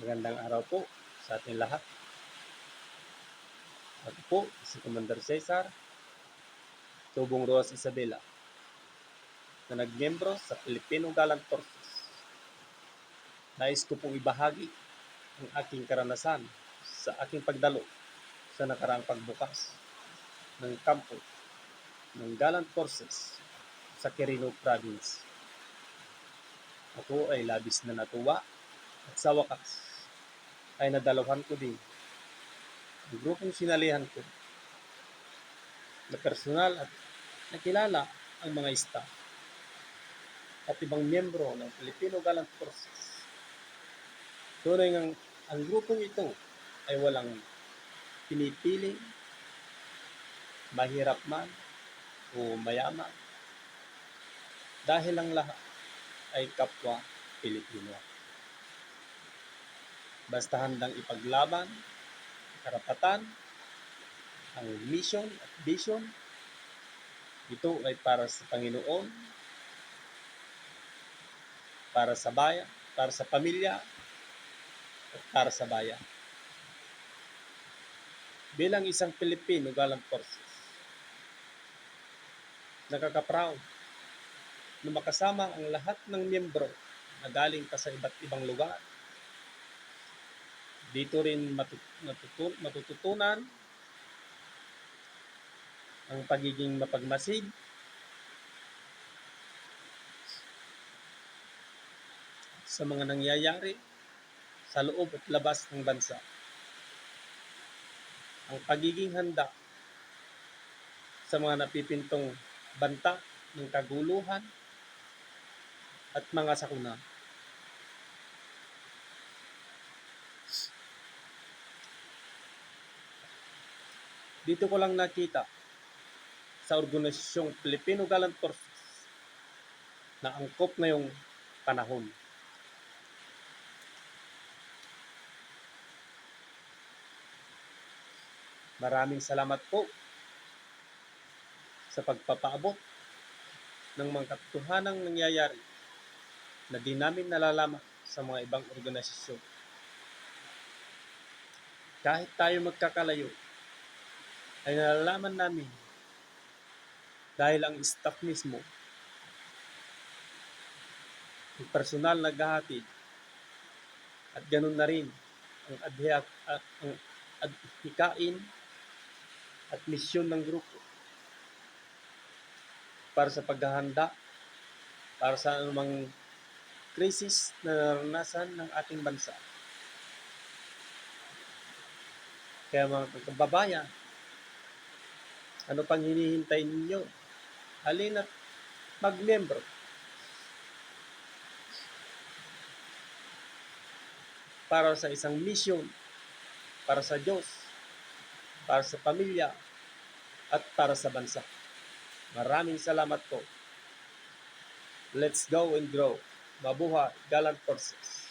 Magandang araw po sa ating lahat. Ako po si Commander Cesar Tubong Roas Isabela na nagmiyembro sa Filipino Gallant Forces. Nais ko pong ibahagi ang aking karanasan sa aking pagdalo sa nakaraang pagbukas ng kampo ng Gallant Forces sa Quirino Province. Ako ay labis na natuwa at sa wakas ay nadalawan ko din ang grupong sinalihan ko na personal at nakilala ang mga staff at ibang miyembro ng Filipino Gallant Forces. Tunay ngang ang grupong ito ay walang pinipili, mahirap man o mayaman, dahil ang lahat ay kapwa Pilipino. Basta handang ipaglaban, karapatan, ang mission at vision, ito ay para sa Panginoon, para sa bayan, para sa pamilya, at para sa bayan. Bilang isang Filipino Gallant Forces, nakaka-proud na makasama ang lahat ng miyembro na galing pa sa iba't ibang lugar. Dito rin matututunan ang pagiging mapagmasid, sa mga nangyayari sa loob at labas ng bansa. Ang pagiging handa sa mga napipintong banta ng kaguluhan at mga sakuna. Dito ko lang nakita sa organisasyong Filipino Gallant Forces na angkop ngayong panahon. Maraming salamat po sa pagpapaabot ng mga katotohanang nangyayari na di namin nalalaman sa mga ibang organisasyon. Kahit tayo magkakalayo, ay nalalaman namin dahil ang staff mismo, ang personal naghahatid, at ganun na rin ang adhikain at misyon ng grupo para sa paghahanda para sa anumang krisis na naranasan ng ating bansa. Kaya mga kababayan, ano pang hinihintay ninyo? Halina't magmiyembro. Para sa isang misyon, para sa Diyos, para sa pamilya, at para sa bansa. Maraming salamat po. Let's go and grow. Mabuhay Gallant Forces.